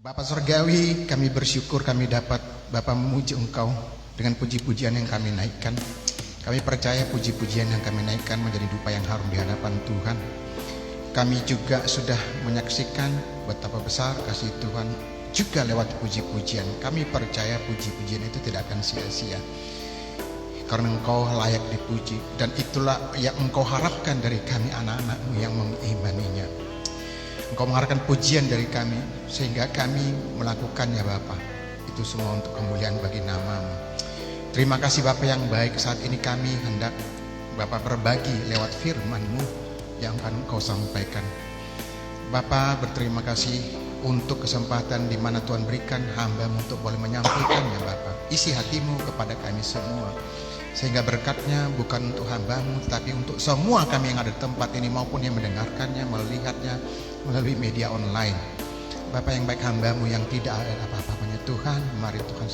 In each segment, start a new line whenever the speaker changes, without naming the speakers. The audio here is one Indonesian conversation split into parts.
Bapa Surgawi, kami bersyukur kami dapat Bapa memuji Engkau dengan puji-pujian yang kami naikkan. Kami percaya puji-pujian yang kami naikkan menjadi dupa yang harum di hadapan Tuhan. Kami juga sudah menyaksikan betapa besar kasih Tuhan juga lewat puji-pujian. Kami percaya puji-pujian itu tidak akan sia-sia, karena Engkau layak dipuji, dan itulah yang Engkau harapkan dari kami anak-anak-Mu yang mengimaninya. Engkau mengharapkan pujian dari kami sehingga kami melakukannya Bapa. Itu semua untuk kemuliaan bagi nama-Mu. Terima kasih Bapa yang baik. Saat ini kami hendak Bapa berbagi lewat firman-Mu yang akan Engkau sampaikan. Bapa berterima kasih untuk kesempatan di mana Tuhan berikan hamba-Mu untuk boleh menyampaikannya Bapa. Isi hati-Mu kepada kami semua, sehingga berkatnya bukan untuk hamba-Mu tapi untuk semua kami yang ada di tempat ini maupun yang mendengarkannya, melihatnya melalui media online. Bapa yang baik, hamba-Mu yang tidak ada apa-apanya Tuhan, mari Tuhan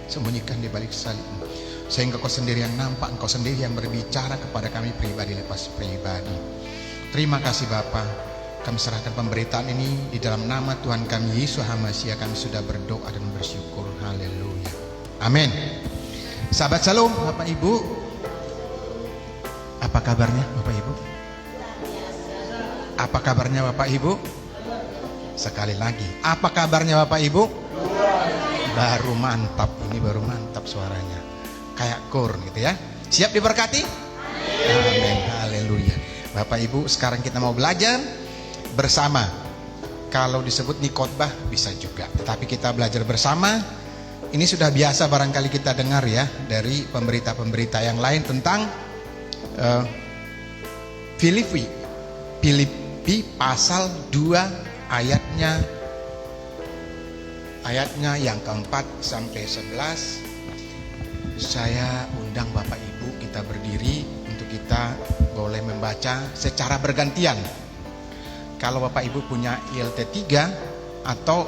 sembunyikan di balik salib-Mu, sehingga Kau sendiri yang nampak, Engkau sendiri yang berbicara kepada kami pribadi lepas pribadi. Terima kasih Bapa. Kami serahkan pemberitaan ini di dalam nama Tuhan kami Yesus Hamasiah. Kami sudah berdoa dan bersyukur. Haleluya. Amin. Sahabat Shalom, Bapak Ibu, apa kabarnya Bapak Ibu? Apa kabarnya Bapak Ibu? Sekali lagi, apa kabarnya Bapak Ibu? Baru mantap, ini baru mantap suaranya, kayak kur gitu ya. Siap diberkati? Amin. Haleluya. Bapak Ibu, sekarang kita mau belajar bersama. Kalau disebut nih khotbah bisa juga, tetapi kita belajar bersama. Ini sudah biasa barangkali kita dengar ya dari pemberita-pemberita yang lain tentang Filipi pasal 2 ayatnya yang keempat sampai 11. Saya undang Bapak Ibu kita berdiri untuk kita boleh membaca secara bergantian. Kalau Bapak Ibu punya ILT 3 atau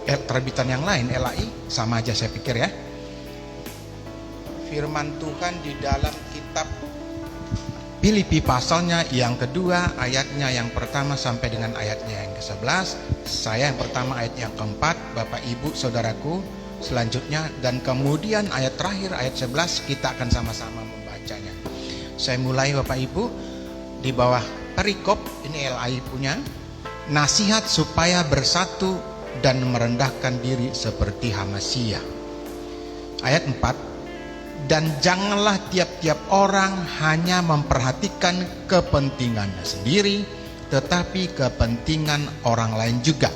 terbitan yang lain, LAI, sama aja saya pikir ya. Firman Tuhan di dalam kitab Filipi pasalnya yang kedua, ayatnya yang pertama sampai dengan ayatnya yang ke-11. Saya yang pertama ayat yang keempat, Bapak Ibu Saudaraku selanjutnya, dan kemudian ayat terakhir ayat 11 kita akan sama-sama membacanya. Saya mulai Bapak Ibu di bawah perikop ini LAI punya, nasihat supaya bersatu dan merendahkan diri seperti Hamasiah. Ayat 4, dan janganlah tiap-tiap orang hanya memperhatikan kepentingannya sendiri, tetapi kepentingan orang lain juga.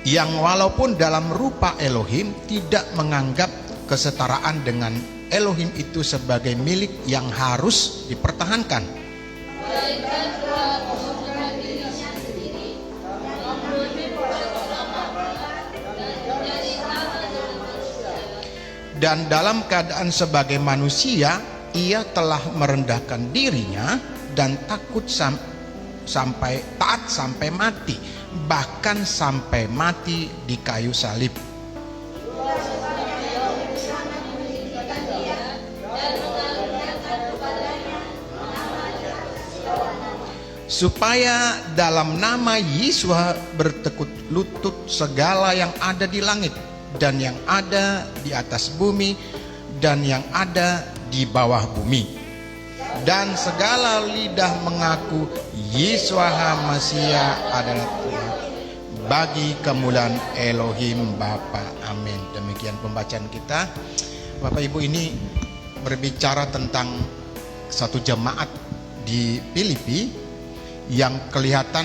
Yang walaupun dalam rupa Elohim tidak menganggap kesetaraan dengan Elohim itu sebagai milik yang harus dipertahankan, dan dalam keadaan sebagai manusia ia telah merendahkan dirinya dan taat sampai mati, bahkan sampai mati di kayu salib. Supaya dalam nama Yesus bertekuk lutut segala yang ada di langit dan yang ada di atas bumi dan yang ada di bawah bumi, dan segala lidah mengaku Yesus Hamasiah adalah Tuhan, bagi kemuliaan Elohim Bapa. Amin. Demikian pembacaan kita. Bapak Ibu, ini berbicara tentang satu jemaat di Filipi yang kelihatan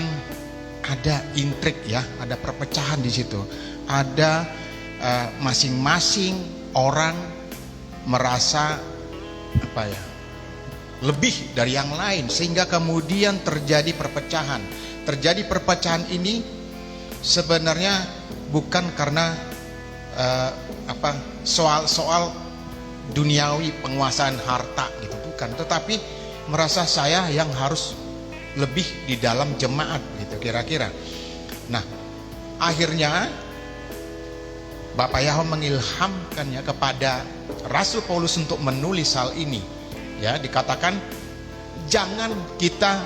ada intrik ya, ada perpecahan di situ. Ada masing-masing orang merasa lebih dari yang lain, sehingga kemudian terjadi perpecahan. Terjadi perpecahan ini sebenarnya bukan karena soal duniawi, penguasaan harta gitu, bukan, tetapi merasa saya yang harus lebih di dalam jemaat gitu kira-kira. Nah, akhirnya Bapak Yahweh mengilhamkannya kepada Rasul Paulus untuk menulis hal ini. Ya, dikatakan jangan kita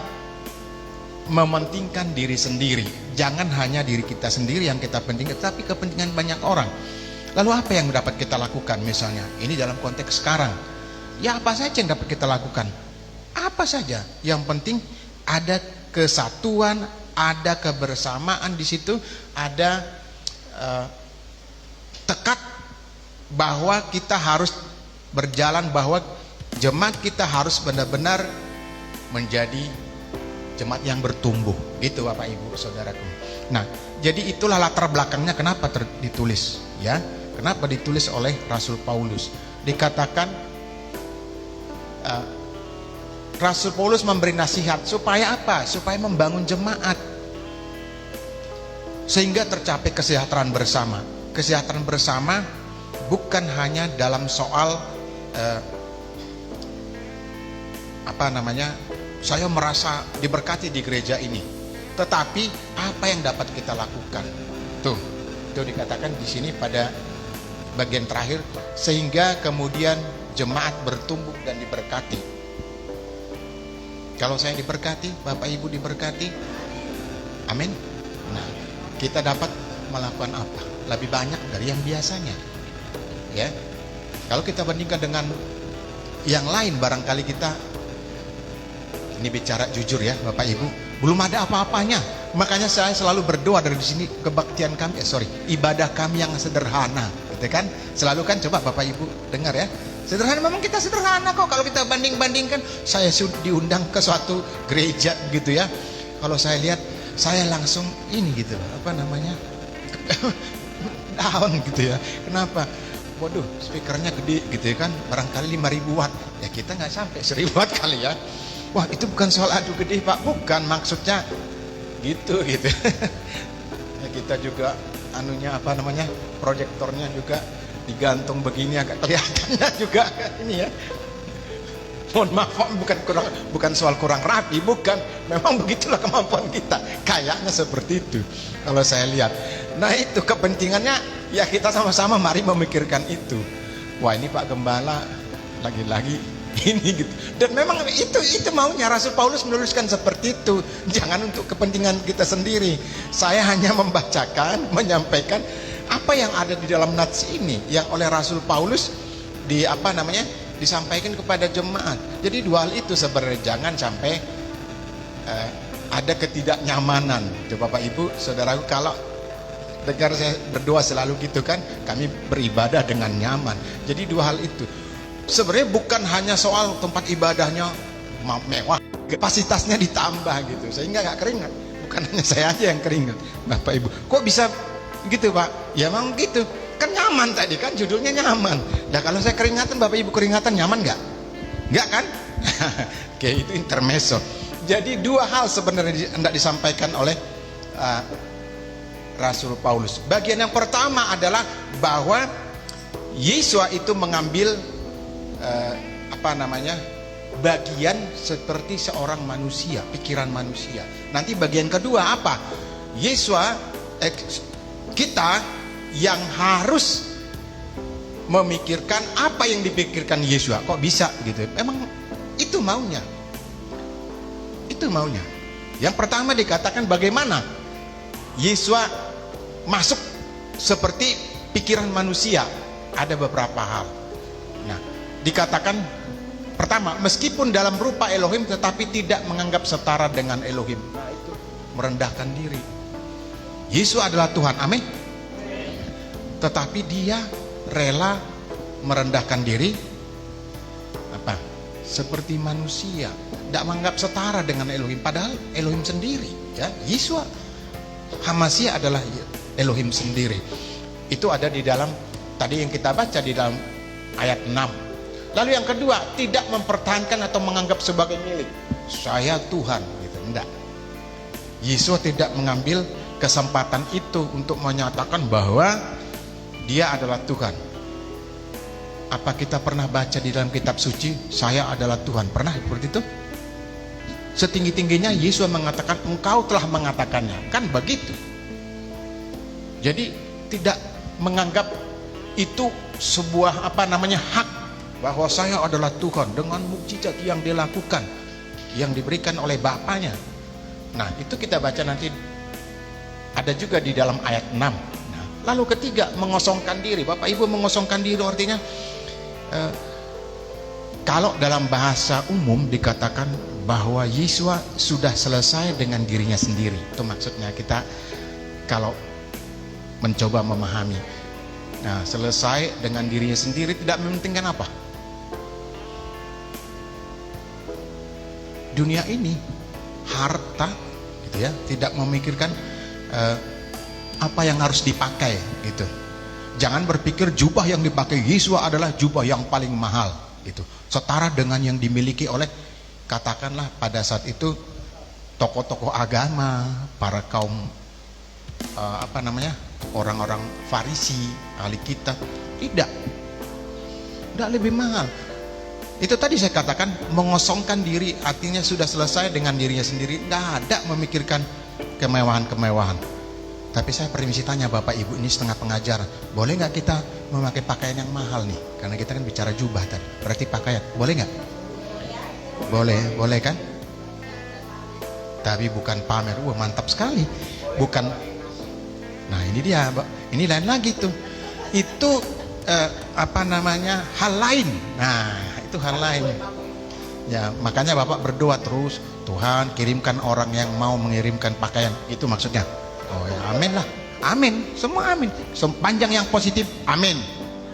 mementingkan diri sendiri. Jangan hanya diri kita sendiri yang kita pentingkan, tapi kepentingan banyak orang. Lalu apa yang dapat kita lakukan misalnya? Ini dalam konteks sekarang. Ya apa saja yang dapat kita lakukan? Apa saja. Yang penting ada kesatuan, ada kebersamaan di situ, ada tekad bahwa kita harus berjalan, bahwa jemaat kita harus benar-benar menjadi jemaat yang bertumbuh. Gitu Bapak Ibu Saudaraku. Nah, jadi itulah latar belakangnya kenapa ditulis, ya. Kenapa ditulis oleh Rasul Paulus? Dikatakan Rasul Paulus memberi nasihat supaya apa? Supaya membangun jemaat sehingga tercapai kesejahteraan bersama. Kesejahteraan bersama bukan hanya dalam soal saya merasa diberkati di gereja ini, tetapi apa yang dapat kita lakukan? Tuh dikatakan di sini pada bagian terakhir, sehingga kemudian jemaat bertumbuh dan diberkati. Kalau saya diberkati, Bapak Ibu diberkati, amin. Nah, kita dapat melakukan apa? Lebih banyak dari yang biasanya, ya. Kalau kita bandingkan dengan yang lain, barangkali kita, ini bicara jujur ya Bapak Ibu, belum ada apa-apanya. Makanya saya selalu berdoa dari sini, kebaktian kami, ibadah kami yang sederhana, gitu kan? Selalu kan, coba Bapak Ibu dengar ya, sederhana. Memang kita sederhana kok. Kalau kita banding-bandingkan, saya diundang ke suatu gereja gitu ya, kalau saya lihat, saya langsung ini gitu, down gitu ya. Kenapa? Waduh, speakernya gede gitu ya kan, barangkali 5.000 watt. Ya kita nggak sampai 1.000 watt kali ya. Wah, itu bukan soal aduh gede Pak, bukan, maksudnya gitu. Ya, kita juga proyektornya juga digantung begini, agak kelihatannya juga ini ya. Mohon maaf, bukan soal kurang rapi, bukan. Memang begitulah kemampuan kita. Kayaknya seperti itu kalau saya lihat. Nah, itu kepentingannya ya, kita sama-sama mari memikirkan itu. Wah, ini Pak Gembala lagi-lagi ini gitu. Dan memang itu maunya Rasul Paulus menuliskan seperti itu. Jangan untuk kepentingan kita sendiri. Saya hanya membacakan, menyampaikan apa yang ada di dalam nats ini yang oleh Rasul Paulus disampaikan kepada jemaat. Jadi dua hal itu sebenarnya, jangan sampai ada ketidaknyamanan. Coba Bapak Ibu Saudaraku, kalau dengar saya berdoa selalu gitu kan, kami beribadah dengan nyaman. Jadi dua hal itu sebenarnya bukan hanya soal tempat ibadahnya mewah, kapasitasnya ditambah gitu sehingga gak keringat. Bukan hanya saya aja yang keringat Bapak Ibu. Kok bisa gitu Pak? Ya memang gitu kan, nyaman tadi kan, judulnya nyaman. Ya kalau saya keringatan, Bapak Ibu keringatan, nyaman nggak? Nggak kan? Oke, itu intermezzo. Jadi dua hal sebenarnya hendak disampaikan oleh Rasul Paulus. Bagian yang pertama adalah bahwa Yesua itu mengambil bagian seperti seorang manusia, pikiran manusia. Nanti bagian kedua apa? Yesua, kita yang harus memikirkan apa yang dipikirkan Yesua. Kok bisa gitu? Memang itu maunya. Itu maunya. Yang pertama dikatakan bagaimana Yesua masuk seperti pikiran manusia. Ada beberapa hal. Nah, dikatakan pertama, meskipun dalam rupa Elohim tetapi tidak menganggap setara dengan Elohim. Nah, itu merendahkan diri. Yesus adalah Tuhan, amin. Tetapi dia rela merendahkan diri seperti manusia, tidak menganggap setara dengan Elohim, padahal Elohim sendiri ya. Yesus Hamasia adalah Elohim sendiri. Itu ada di dalam tadi yang kita baca di dalam ayat 6. Lalu yang kedua, tidak mempertahankan atau menganggap sebagai milik saya Tuhan gitu, enggak. Yesus tidak mengambil kesempatan itu untuk menyatakan bahwa dia adalah Tuhan. Apa kita pernah baca di dalam kitab suci, saya adalah Tuhan? Pernah seperti itu? Setinggi-tingginya Yesus mengatakan, engkau telah mengatakannya. Kan begitu. Jadi tidak menganggap itu sebuah hak, bahwa saya adalah Tuhan dengan mukjizat yang dilakukan, yang diberikan oleh Bapaknya. Nah, itu kita baca nanti ada juga di dalam ayat 6. Nah, lalu ketiga, mengosongkan diri. Bapak Ibu, mengosongkan diri artinya kalau dalam bahasa umum dikatakan bahwa Yesus sudah selesai dengan dirinya sendiri. Itu maksudnya kita kalau mencoba memahami. Nah, selesai dengan dirinya sendiri tidak mementingkan apa? Dunia ini, harta, gitu ya, tidak memikirkan apa yang harus dipakai, gitu. Jangan berpikir jubah yang dipakai Yesus adalah jubah yang paling mahal, gitu. Setara dengan yang dimiliki oleh, katakanlah pada saat itu tokoh-tokoh agama, para kaum orang-orang Farisi, ahli kitab. Tidak lebih mahal. Itu tadi saya katakan mengosongkan diri, artinya sudah selesai dengan dirinya sendiri, tidak ada memikirkan kemewahan-kemewahan. Tapi saya permisi tanya Bapak Ibu, ini setengah pengajar, boleh nggak kita memakai pakaian yang mahal nih? Karena kita kan bicara jubah tadi, berarti pakaian, boleh nggak? Boleh kan? Tapi bukan pamer. Wah, mantap sekali. Bukan. Nah, ini dia, ini lain lagi tuh. Itu hal lain. Nah, itu hal lain. Ya, makanya Bapak berdoa terus, Tuhan kirimkan orang yang mau mengirimkan pakaian. Itu maksudnya. Oh ya, amin lah. Amin. Semua amin. Sepanjang yang positif, amin.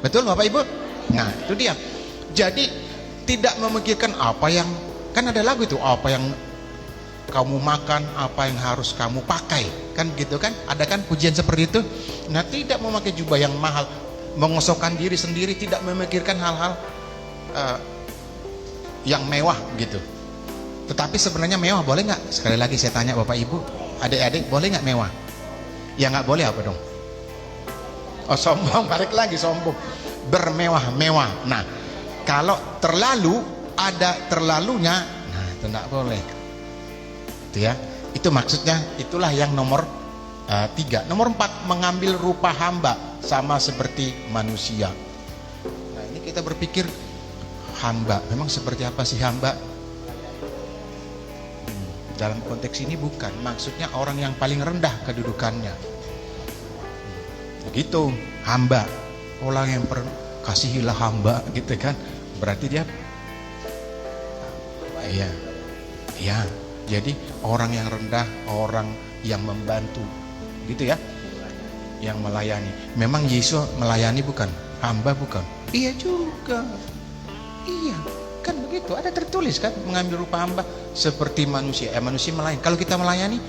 Betul Bapak Ibu? Nah, itu dia. Jadi tidak memikirkan apa yang, kan ada lagu itu, apa yang kamu makan, apa yang harus kamu pakai, kan gitu kan? Ada kan pujian seperti itu? Nah, tidak memakai jubah yang mahal, mengosongkan diri sendiri, tidak memikirkan hal-hal yang mewah gitu. Tetapi sebenarnya mewah boleh nggak? Sekali lagi saya tanya Bapak Ibu, adik-adik, boleh nggak mewah? Ya nggak boleh apa dong? Oh, sombong, balik lagi sombong. Bermewah-mewah. Nah, kalau terlalu, ada terlalunya, nah itu nggak boleh. Itu ya. Itu maksudnya, itulah yang nomor 3. Nomor 4, mengambil rupa hamba sama seperti manusia. Nah, ini kita berpikir hamba, memang seperti apa sih hamba? Dalam konteks ini bukan, maksudnya orang yang paling rendah kedudukannya. Begitu, hamba, orang yang kasihilah hamba, gitu kan? Berarti dia, iya. Jadi orang yang rendah, orang yang membantu, gitu ya, yang melayani. Memang Yesus melayani bukan? Hamba bukan? Iya juga. Iya, kan begitu. Ada tertulis kan, mengambil rupa hamba seperti manusia. Manusia melayani. Kalau kita melayani,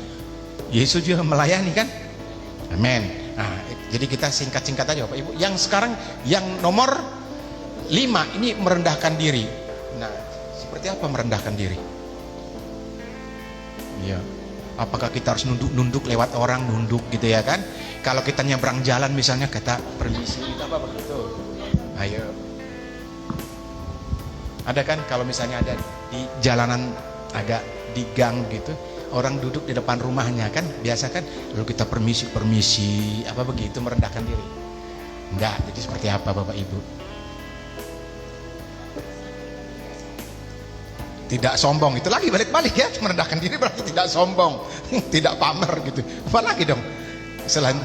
Yesus juga melayani kan? Amin. Nah, jadi kita singkat-singkat aja Bapak Ibu. Yang sekarang yang nomor 5 ini merendahkan diri. Nah, seperti apa merendahkan diri? Ya, apakah kita harus nunduk lewat orang, nunduk gitu ya kan? Kalau kita nyebrang jalan misalnya, kita permisi, apa begitu? Ayo. Ada kan kalau misalnya ada di jalanan agak di gang gitu, orang duduk di depan rumahnya kan, biasa kan, lalu kita permisi, apa begitu, merendahkan diri? Enggak. Jadi seperti apa Bapak Ibu? Tidak sombong. Itu lagi balik-balik ya, merendahkan diri berarti tidak sombong, tidak pamer gitu. Apa lagi dong selain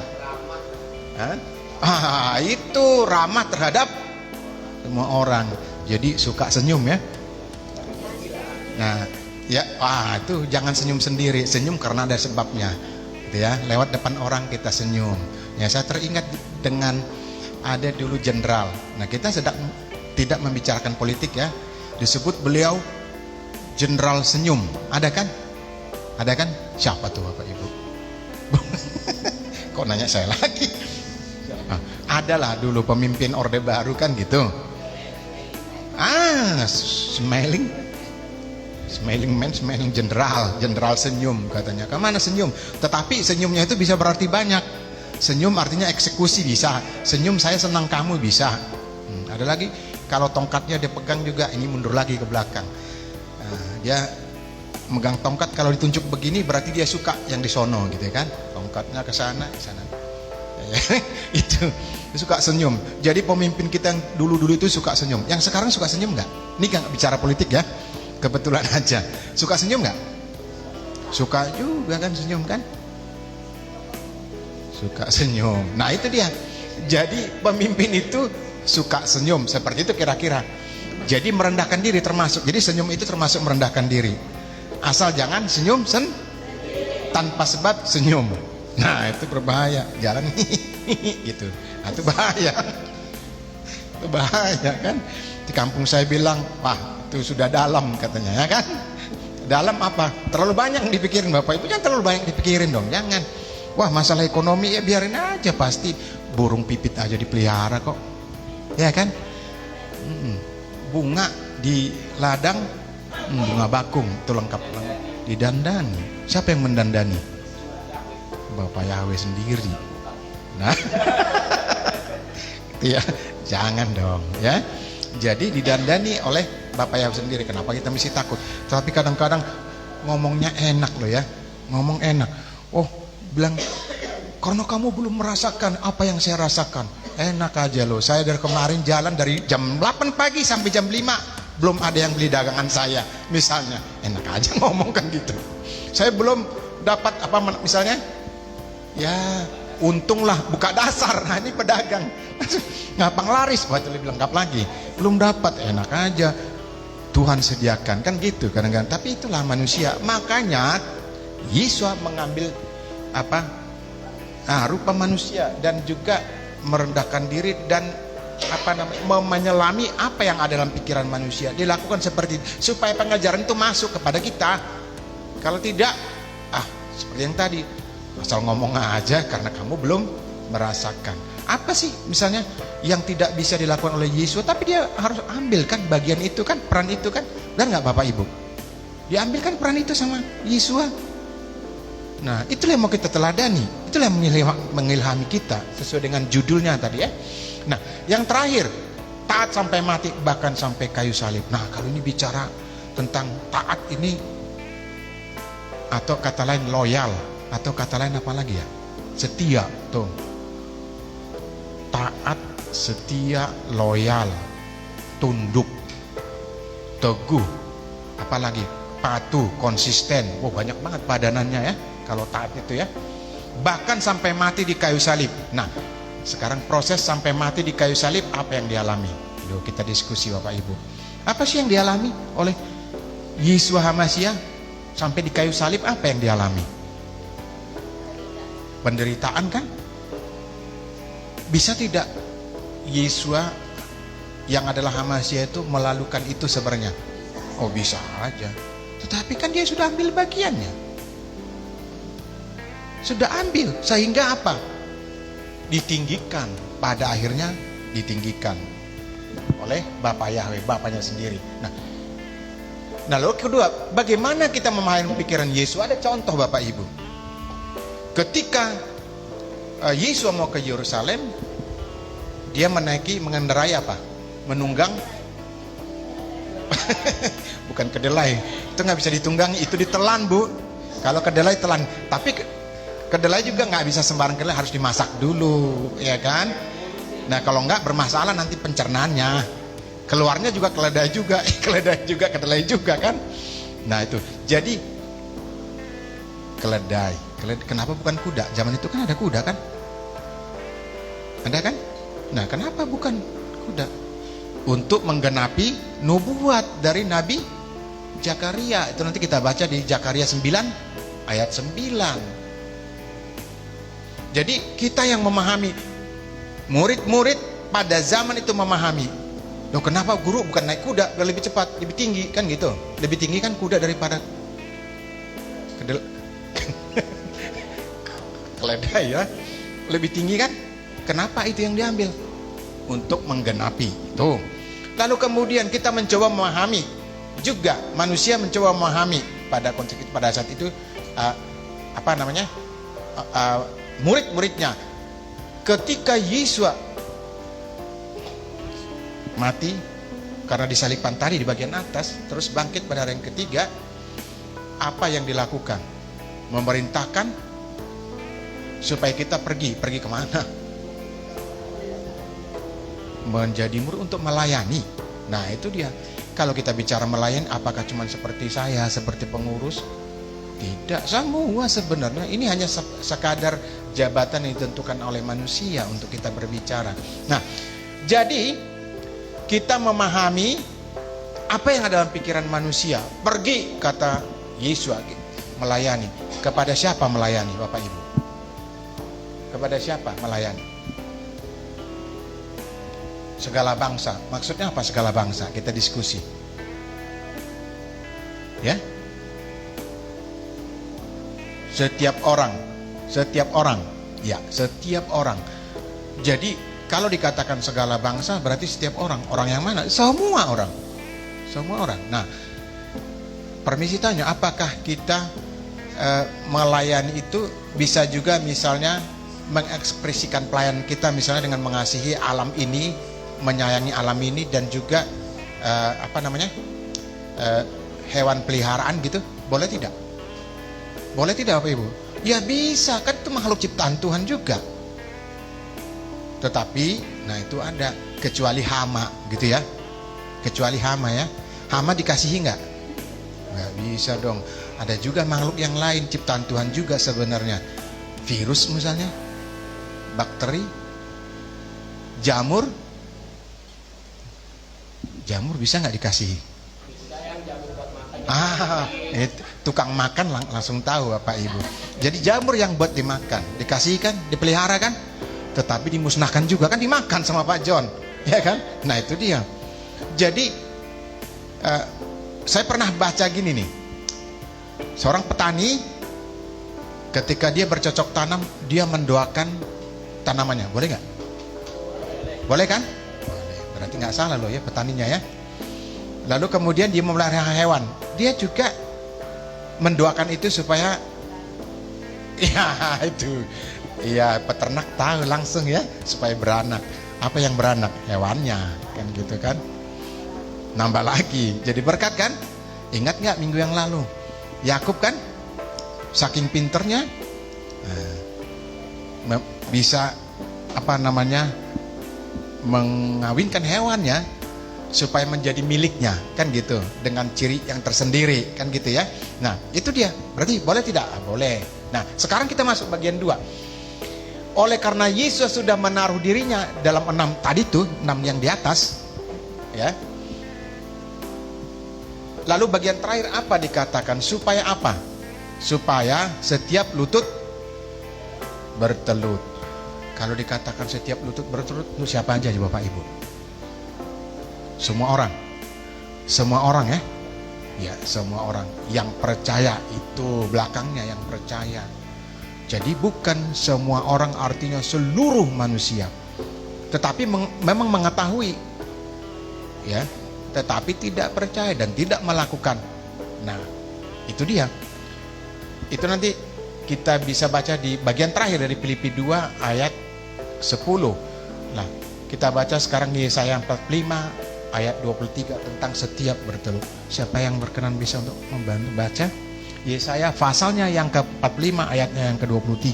itu ramah terhadap semua orang. Jadi suka senyum ya. Nah, ya, itu jangan senyum sendiri, senyum karena ada sebabnya, gitu ya. Lewat depan orang kita senyum. Ya, saya teringat dengan ada dulu jenderal. Nah, kita sedang tidak membicarakan politik ya. Disebut beliau Jenderal Senyum. Ada kan? Ada kan? Siapa tuh Bapak Ibu? Kok nanya saya lagi? Adalah dulu pemimpin Orde Baru kan gitu. Smiling man, smiling Jenderal Senyum katanya. Kemana senyum? Tetapi senyumnya itu bisa berarti banyak. Senyum artinya eksekusi bisa. Senyum saya senang kamu bisa. Ada lagi, kalau tongkatnya dia pegang juga, ini mundur lagi ke belakang. Dia megang tongkat, kalau ditunjuk begini berarti dia suka yang di sono gitu kan, tongkatnya ke sana, Itu suka senyum. Jadi pemimpin kita yang dulu-dulu itu suka senyum. Yang sekarang suka senyum nggak? Ini kan bicara politik ya, kebetulan aja. Suka senyum nggak? Suka juga kan senyum kan? Suka senyum. Nah itu dia. Jadi pemimpin itu suka senyum, seperti itu kira-kira. Jadi merendahkan diri termasuk. Jadi senyum itu termasuk merendahkan diri. Asal jangan senyum tanpa sebab senyum. Nah itu berbahaya. Jalan gitu. Nah, itu bahaya. Itu bahaya kan. Di kampung saya bilang, wah itu sudah dalam katanya ya kan. Dalam apa? Terlalu banyak yang dipikirin Bapak Ibu. Jangan terlalu banyak dipikirin dong. Jangan. Wah masalah ekonomi ya biarin aja, pasti burung pipit aja dipelihara kok. Ya kan? Bunga di ladang, bunga bakung itu lengkap. Didandani. Siapa yang mendandani? Bapak Yahweh sendiri. Nah, itu ya, jangan dong ya. Jadi didandani oleh Bapak Yahweh sendiri. Kenapa kita mesti takut? Tapi kadang-kadang ngomongnya enak loh ya, ngomong enak. Oh, bilang karena kamu belum merasakan apa yang saya rasakan. Enak aja loh. Saya dari kemarin jalan dari jam 8 pagi sampai jam 5 belum ada yang beli dagangan saya. Misalnya, enak aja ngomong kan gitu. Saya belum dapat apa misalnya? Ya, untunglah buka dasar. Nah, ini pedagang. Ngapang laris, waktu lebih lengkap lagi. Belum dapat, enak aja. Tuhan sediakan kan gitu kadang-kadang. Tapi itulah manusia. Makanya Yesus mengambil rupa manusia dan juga merendahkan diri dan menyelami apa yang ada dalam pikiran manusia. Dilakukan seperti itu supaya pengajaran itu masuk kepada kita. Kalau tidak, seperti yang tadi, asal ngomong aja karena kamu belum merasakan. Apa sih misalnya yang tidak bisa dilakukan oleh Yesus, tapi dia harus ambil kan bagian itu kan, peran itu kan. Benar nggak Bapak Ibu? Diambilkan peran itu sama Yesus. Nah itulah yang mau kita teladani. Itulah yang mengilhami kita sesuai dengan judulnya tadi ya. Nah yang terakhir, taat sampai mati, bahkan sampai kayu salib. Nah kalau ini bicara tentang taat ini, atau kata lain loyal, atau kata lain apa lagi ya, setia tuh. Taat, setia, loyal, tunduk, teguh, apalagi patuh, konsisten. Wow banyak banget padanannya ya kalau taat itu ya. Bahkan sampai mati di kayu salib. Nah sekarang proses sampai mati di kayu salib, apa yang dialami? Yuk kita diskusi Bapak Ibu. Apa sih yang dialami oleh Yeshua HaMashiach sampai di kayu salib? Apa yang dialami? Penderitaan kan? Bisa tidak Yeshua yang adalah HaMashiach itu melalukan itu sebenarnya? Oh bisa aja. Tetapi kan dia sudah ambil bagiannya. Sudah ambil, sehingga apa? Ditinggikan, pada akhirnya ditinggikan oleh Bapak Yahweh, Bapaknya sendiri. Nah lalu kedua, bagaimana kita memahami pikiran Yesus? Ada contoh Bapak Ibu. Ketika Yesus mau ke Yerusalem, dia mengendarai apa? Menunggang bukan kedelai, itu nggak bisa ditunggangi, itu ditelan Bu. Kalau kedelai telan, tapi kedelai juga nggak bisa sembarang kedelai, harus dimasak dulu, ya kan? Nah kalau nggak bermasalah nanti pencernaannya, keluarnya juga keledai juga, kedelai juga kan? Nah itu, jadi keledai. Kenapa bukan kuda? Zaman itu kan ada kuda kan? Ada kan? Nah kenapa bukan kuda? Untuk menggenapi nubuat dari Nabi Zakaria. Itu nanti kita baca di Zakaria 9 ayat 9. Jadi kita yang memahami, murid-murid pada zaman itu memahami. Loh kenapa guru bukan naik kuda, biar lebih cepat, lebih tinggi kan gitu. Lebih tinggi kan kuda daripada keledai ya. Lebih tinggi kan? Kenapa itu yang diambil? Untuk menggenapi itu. Lalu kemudian kita mencoba memahami juga, manusia mencoba memahami pada konsep pada saat itu murid-muridnya. Ketika Yesus mati karena disalibkan tadi di bagian atas, terus bangkit pada hari yang ketiga, apa yang dilakukan? Memerintahkan supaya kita pergi kemana? menjadi murid untuk melayani. Nah itu dia. Kalau kita bicara melayani, apakah cuma seperti saya, seperti pengurus? Tidak, semua sebenarnya. Ini hanya sekadar jabatan yang ditentukan oleh manusia untuk kita berbicara. Nah, jadi kita memahami apa yang ada dalam pikiran manusia. Pergi, kata Yesus, melayani. Kepada siapa melayani, Bapak Ibu? Kepada siapa melayani? Segala bangsa. Maksudnya apa segala bangsa? Kita diskusi. Ya. Setiap orang. Ya, setiap orang. Jadi kalau dikatakan segala bangsa berarti setiap orang. Orang yang mana? Semua orang. Semua orang. Nah, permisi tanya, apakah kita melayani itu bisa juga misalnya mengekspresikan pelayanan kita misalnya dengan mengasihi alam ini, menyayangi alam ini, dan juga hewan peliharaan gitu, boleh tidak? Boleh tidak Bapak Ibu? Ya bisa, kan itu makhluk ciptaan Tuhan juga. Tetapi, nah itu ada kecuali hama gitu ya. Kecuali hama ya. Hama dikasihi nggak? Nggak bisa dong. Ada juga makhluk yang lain ciptaan Tuhan juga sebenarnya. Virus misalnya, bakteri, jamur. Jamur bisa nggak dikasihi? Tukang makan langsung tahu Bapak Ibu. Jadi jamur yang buat dimakan, dikasih kan, dipelihara kan, tetapi dimusnahkan juga kan, dimakan sama Pak John, ya kan? Nah itu dia. Jadi saya pernah baca gini nih, seorang petani ketika dia bercocok tanam, dia mendoakan tanamannya, boleh nggak? Boleh kan? Boleh. Berarti nggak salah loh ya petaninya ya. Lalu kemudian dia memelihara hewan, dia juga mendoakan itu supaya ya itu, ya peternak tahu langsung ya, supaya beranak. Apa yang beranak? Hewannya kan gitu kan. Nambah lagi, jadi berkat kan? Ingat nggak minggu yang lalu Yakub kan saking pinternya bisa mengawinkan hewannya supaya menjadi miliknya kan gitu, dengan ciri yang tersendiri kan gitu ya. Nah itu dia, berarti boleh tidak? Boleh. Nah sekarang kita masuk bagian 2. Oleh karena Yesus sudah menaruh dirinya dalam 6 tadi tuh, 6 yang di atas ya. Lalu bagian terakhir apa dikatakan? Supaya apa? Supaya setiap lutut bertelut. Kalau dikatakan setiap lutut bertelut, itu siapa aja Bapak Ibu? Semua orang. Semua orang ya. Ya, semua orang yang percaya, itu belakangnya yang percaya. Jadi bukan semua orang artinya seluruh manusia. Tetapi memang mengetahui ya, tetapi tidak percaya dan tidak melakukan. Nah, itu dia. Itu nanti kita bisa baca di bagian terakhir dari Filipi 2 ayat 10. Nah, kita baca sekarang di Yesaya 45 ayat 23 tentang setiap bertelut. Siapa yang berkenan bisa untuk membantu baca? Yesaya pasalnya yang ke-45 ayatnya yang ke-23.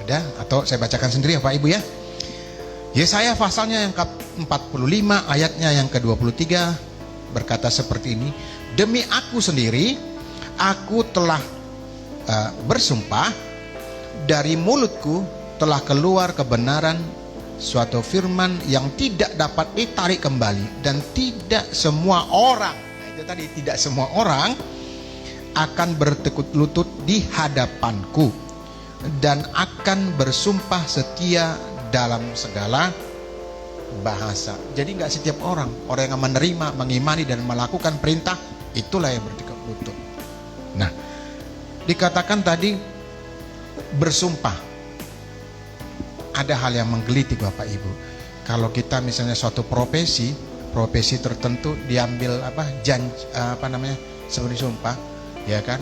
Ada? Atau saya bacakan sendiri ya Pak Ibu ya. Yesaya pasalnya yang ke-45 ayatnya yang ke-23 berkata seperti ini. Demi aku sendiri, aku telah bersumpah, dari mulutku telah keluar kebenaran, suatu firman yang tidak dapat ditarik kembali, dan tidak semua orang, nah itu tadi, tidak semua orang akan bertekuk lutut di hadapanku dan akan bersumpah setia dalam segala bahasa. Jadi nggak setiap orang yang menerima, mengimani dan melakukan perintah itulah yang bertekuk lutut. Nah, dikatakan tadi bersumpah. Ada hal yang menggelitik Bapak Ibu. Kalau kita misalnya suatu profesi tertentu diambil seperti sumpah, ya kan?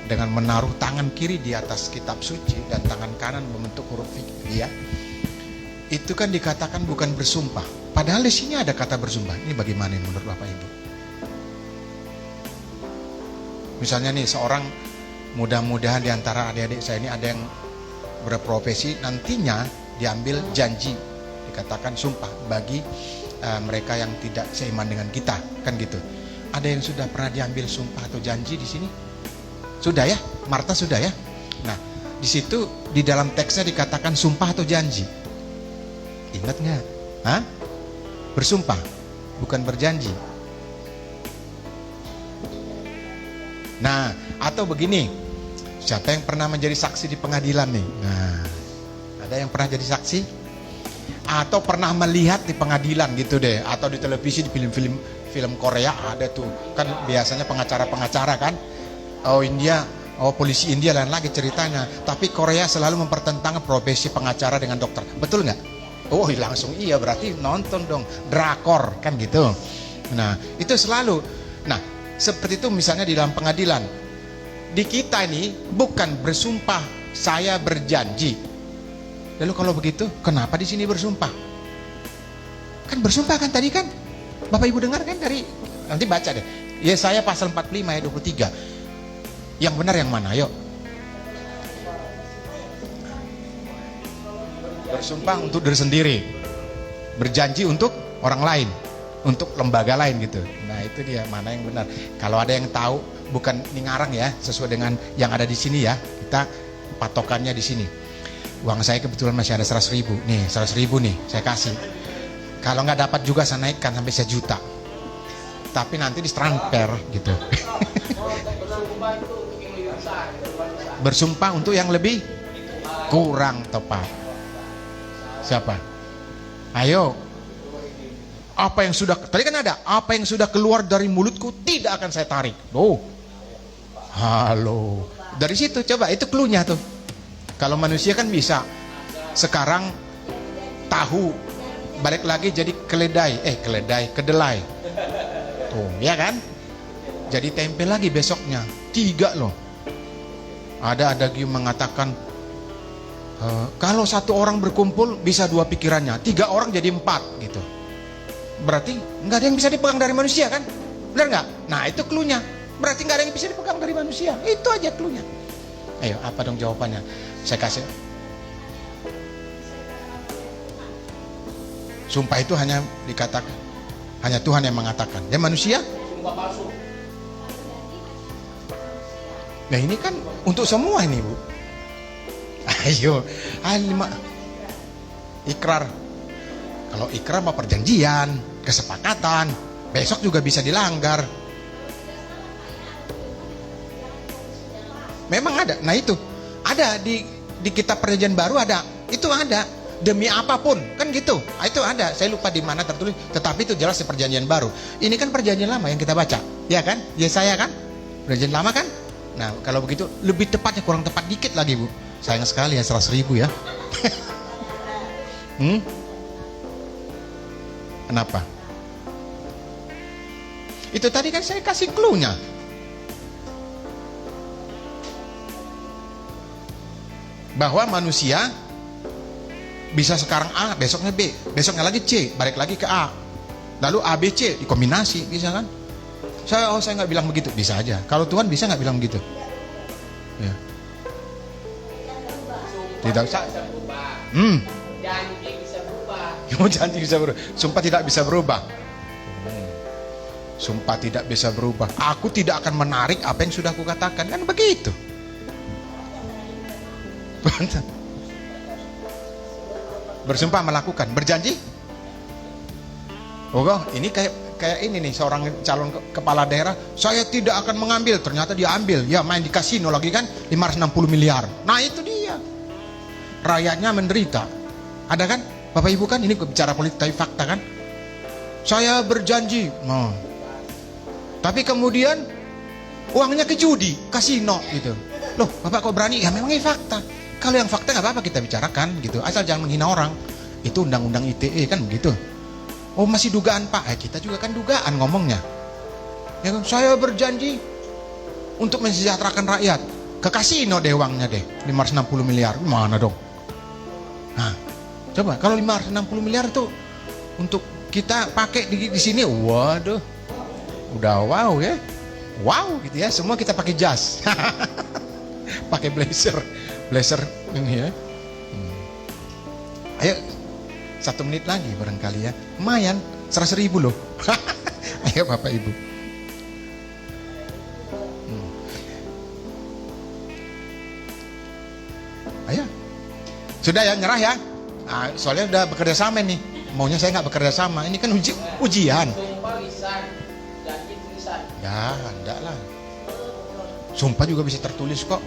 Dengan menaruh tangan kiri di atas kitab suci dan tangan kanan membentuk huruf ya. Itu kan dikatakan bukan bersumpah. Padahal di sini ada kata bersumpah. Ini bagaimana menurut Bapak Ibu? Misalnya nih seorang Mudah-mudahan di antara adik-adik saya ini ada yang berprofesi nantinya diambil janji, dikatakan sumpah bagi mereka yang tidak seiman dengan kita, kan gitu. Ada yang sudah pernah diambil sumpah atau janji di sini? Sudah ya? Marta sudah ya? Nah, di situ di dalam teksnya dikatakan sumpah atau janji. Ingat nggak? Hah? Bersumpah, bukan berjanji. Nah, atau begini, siapa yang pernah menjadi saksi di pengadilan nih? Nah, ada yang pernah jadi saksi? Atau pernah melihat di pengadilan gitu deh? Atau di televisi, di film Korea ada tuh. Kan biasanya pengacara-pengacara kan? Oh India, oh polisi India lain lagi ceritanya. Tapi Korea selalu mempertentangkan profesi pengacara dengan dokter. Betul nggak? Oh langsung iya, berarti nonton dong. Drakor kan gitu. Nah, itu selalu. Nah, seperti itu misalnya di dalam pengadilan. Di kita ini bukan bersumpah saya berjanji. Lalu kalau begitu, kenapa di sini bersumpah? Kan bersumpah kan tadi kan? Bapak Ibu dengar kan dari nanti baca deh. Yesaya pasal 45 ayat 23. Yang benar yang mana? Ayo. Bersumpah untuk diri sendiri. Berjanji untuk orang lain, untuk lembaga lain gitu. Nah, itu dia mana yang benar. Kalau ada yang tahu, bukan ngarang ya, sesuai dengan yang ada di sini ya. Kita patokannya di sini. Uang saya kebetulan masih ada 100.000. Nih, 100.000 nih, saya kasih. Kalau nggak dapat juga saya naikkan sampai 1 juta. Tapi nanti ditransfer gitu. Bersumpah untuk yang lebih kurang tepat. Siapa? Ayo. Apa yang sudah, tadi kan ada, apa yang sudah keluar dari mulutku tidak akan saya tarik. Oh. Halo. Dari situ coba, itu cluenya tuh. Kalau manusia kan bisa sekarang tahu balik lagi jadi kedelai. Tuh, ya kan? Jadi tempe lagi besoknya. 3 loh. Ada yang mengatakan kalau 1 orang berkumpul bisa 2 pikirannya, 3 orang jadi 4 gitu. Berarti nggak ada yang bisa dipegang dari manusia kan? Benar nggak? Nah itu cluenya. Berarti nggak ada yang bisa dipegang dari manusia. Itu aja cluenya. Ayo, apa dong jawabannya? Saya kasih. Sumpah itu hanya dikatakan, hanya Tuhan yang mengatakan. Dan manusia? Sumpah palsu. Nah ini kan untuk semua ini Bu. Ayo, ikrar. Kalau ikrar mah perjanjian, kesepakatan, besok juga bisa dilanggar. Memang ada. Nah itu ada di kitab perjanjian baru ada. Itu ada demi apapun kan gitu. Nah, itu ada. Saya lupa di mana tertulis. Tetapi itu jelas di perjanjian baru. Ini kan perjanjian lama yang kita baca, ya kan? Yesaya kan? Perjanjian lama kan? Nah kalau begitu lebih tepatnya kurang tepat dikit lagi Bu. Sayang sekali ya 100.000 ya. Kenapa? Itu tadi kan saya kasih clue-nya. Bahwa manusia bisa sekarang A, besoknya B, besoknya lagi C, balik lagi ke A. Lalu A, B, C dikombinasi, bisa kan? Saya nggak bilang begitu, bisa aja. Kalau Tuhan bisa nggak bilang begitu? Ya. Tidak usah. Janji bisa berubah. Janji bisa berubah. Sumpah tidak bisa berubah. Sumpah tidak bisa berubah. Aku tidak akan menarik apa yang sudah aku katakan, kan begitu. Bersumpah melakukan, berjanji. Oh, ini kayak ini nih, seorang calon kepala daerah, saya tidak akan mengambil, ternyata dia ambil. Ya main di kasino lagi kan, 560 miliar. Nah itu dia. Rakyatnya menderita. Ada kan? Bapak Ibu kan ini bicara politik tapi fakta kan? Saya berjanji. Oh. Tapi kemudian uangnya ke judi, kasino gitu. Loh, Bapak kok berani? Ya memang ini fakta. Kalau yang fakta nggak apa-apa kita bicarakan gitu. Asal jangan menghina orang. Itu undang-undang ITE kan begitu. Oh masih dugaan Pak? Kita juga kan dugaan ngomongnya. Ya kan? Saya berjanji untuk mensejahterakan rakyat. Ke kasino deh uangnya deh, 560 miliar. Mana dong? Nah, coba kalau 560 miliar itu untuk kita pakai di sini, waduh, udah wow ya, wow gitu ya, semua kita pakai jas. pakai blazer ini ya. Ayo 1 menit lagi barangkali ya. Lumayan 100.000 loh. Ayo Bapak Ibu. Ayo. Sudah ya, nyerah ya. Nah, soalnya udah bekerja sama nih. Maunya saya nggak bekerja sama. Ini kan ujian. Ya, enggak lah. Sumpah juga bisa tertulis kok.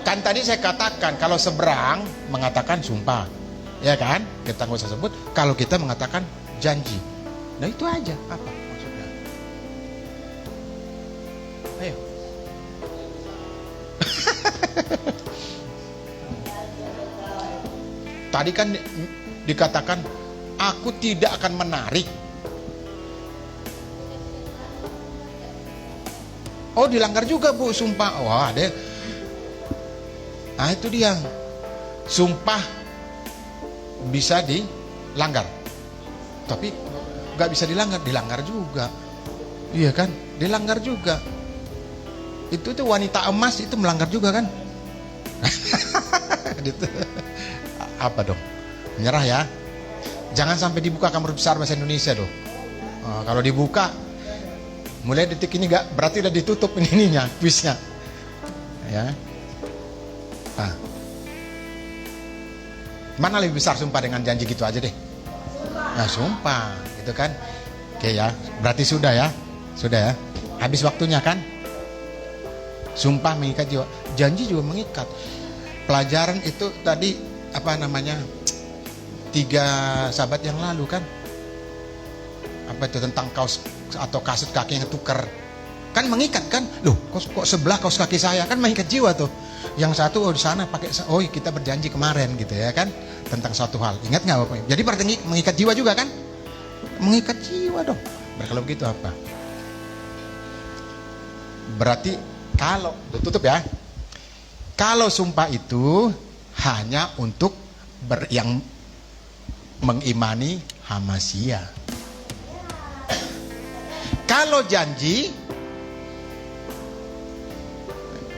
Kan tadi saya katakan kalau seberang mengatakan sumpah. Ya kan? Kita nggak usah sebut. Kalau kita mengatakan janji. Nah itu aja. Apa maksudnya? Ayo. Tadi kan dikatakan aku tidak akan menarik. Oh dilanggar juga Bu sumpah. Wah deh. Nah itu dia. Sumpah bisa dilanggar. Tapi gak bisa dilanggar juga. Iya kan? Dilanggar juga. Itu tuh wanita emas itu melanggar juga kan? Gitu. Apa dong? Menyerah ya. Jangan sampai dibuka Kamar Besar Bahasa Indonesia dong. Kalau dibuka mulai detik ini gak berarti udah ditutup ininya kuisnya. Ya. Mana lebih besar sumpah dengan janji gitu aja deh. Nah sumpah gitu kan. Oke ya. Berarti sudah ya. Sudah ya. Habis waktunya kan. Sumpah mengikat jiwa. Janji juga mengikat. Pelajaran itu tadi apa namanya 3 sahabat yang lalu kan, apa itu tentang kaos atau kasut kaki yang tukar kan mengikat kan. Loh kok sebelah kaos kaki saya kan mengikat jiwa tuh. Yang satu di sana pakai kita berjanji kemarin gitu ya kan tentang suatu hal. Ingat nggak Bapak? Jadi berarti mengikat jiwa juga kan? Mengikat jiwa dong. Kalau begitu apa? Berarti kalau tutup ya. Kalau sumpah itu hanya untuk yang mengimani Hamasia. Kalau janji,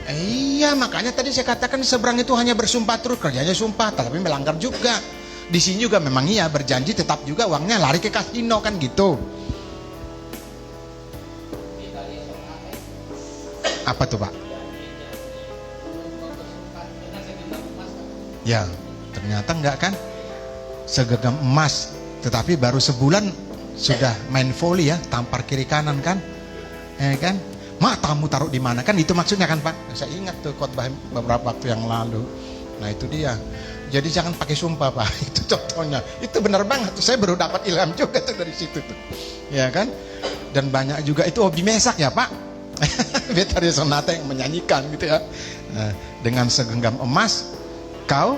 iya makanya tadi saya katakan seberang itu hanya bersumpah terus, kerjanya sumpah, tapi melanggar juga. Di sini juga memang iya berjanji, tetap juga uangnya lari ke kasino kan gitu. Apa tuh Pak? Ya, ternyata enggak kan? Segenggam emas, tetapi baru sebulan sudah main volley ya, tampar kiri kanan kan? Kan? Mak tamu taruh di mana kan? Itu maksudnya kan Pak? Saya ingat tuh khotbah beberapa waktu yang lalu. Nah itu dia. Jadi jangan pakai sumpah Pak. Itu contohnya. Itu benar banget. Saya baru dapat ilham juga tuh dari situ tuh. Ya kan? Dan banyak juga itu hobi mesak ya Pak. Betharia Sonata yang menyanyikan gitu ya. Nah, dengan segenggam emas kau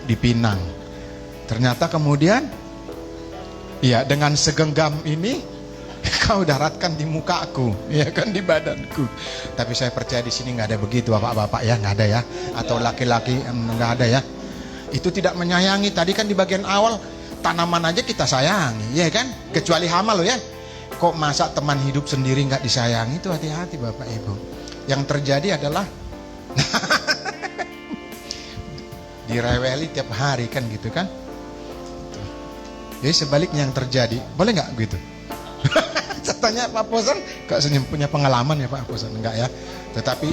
dipinang. Ternyata kemudian ya dengan segenggam ini kau daratkan di mukaku, ya kan di badanku. Tapi saya percaya di sini nggak ada begitu bapak-bapak ya, nggak ada ya. Atau laki-laki nggak ada ya. Itu tidak menyayangi. Tadi kan di bagian awal tanaman aja kita sayangi, ya kan? Kecuali hama loh ya. Kok masa teman hidup sendiri nggak disayangi? Itu hati-hati Bapak Ibu. Yang terjadi adalah direweli tiap hari kan gitu kan. Jadi sebaliknya yang terjadi, boleh nggak gitu? Saya tanya Pak Poson, kok senyum punya pengalaman ya Pak Poson? Enggak ya. Tetapi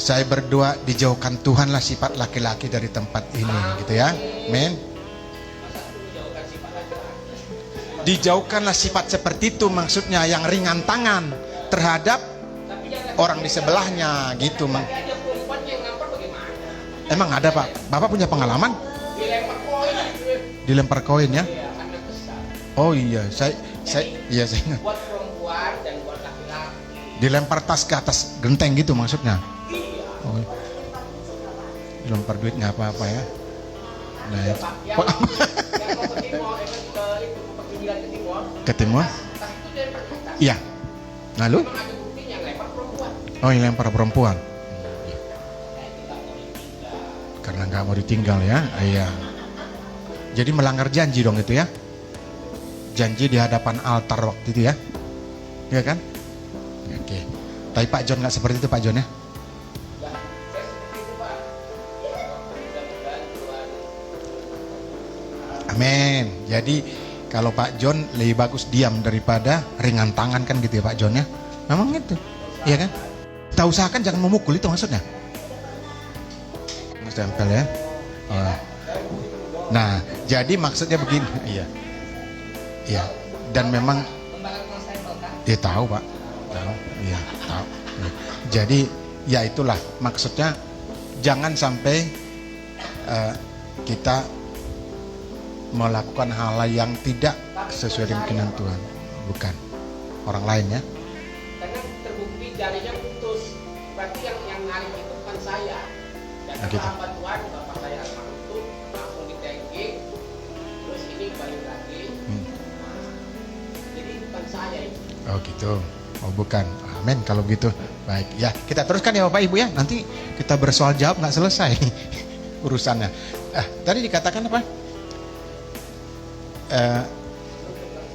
saya berdoa dijauhkan Tuhanlah sifat laki-laki dari tempat ini gitu ya. Amin. Dijauhkanlah sifat seperti itu, maksudnya yang ringan tangan terhadap orang di sebelahnya gitu. Emang ada Pak? Bapak punya pengalaman? Dilempar koin ya? Oh iya, saya ingat.
Buat perempuan dan buat laki-laki.
Dilempar tas ke atas genteng gitu maksudnya? Oh, dilempar duit nggak apa-apa ya? Nah, ya. Ke timur? Iya. Lalu? Oh, yang lempar perempuan. Karena nggak mau ditinggal ya, iya. Jadi melanggar janji dong itu ya. Janji di hadapan altar waktu itu ya. Iya kan? Oke. Tapi Pak John nggak seperti itu Pak John ya? Amin. Jadi kalau Pak John lebih bagus diam daripada ringan tangan kan gitu ya Pak John ya. Memang gitu. Iya kan? Kita usahakan jangan memukul, itu maksudnya. Stempel ya. Oh. Nah, jadi maksudnya begini. Iya. Iya. Dan memang dia tahu Pak. Tahu. Iya, tahu. Ya. Jadi ya itulah maksudnya, jangan sampai kita melakukan hal yang tidak sesuai dengan keinginan Tuhan, bukan orang lain ya.
Karena terbukti jarinya putus, berarti yang narik itu bukan saya. Dan
Gitu.
hamba Tuhan, bapak saya almarhum itu langsung ditengking, terus ini balik lagi. Jadi bukan saya itu.
Oh gitu. Oh bukan. Amin kalau gitu. Baik ya, kita teruskan ya Bapak Ibu ya. Nanti kita bersoal jawab nggak selesai urusannya. Tadi dikatakan apa?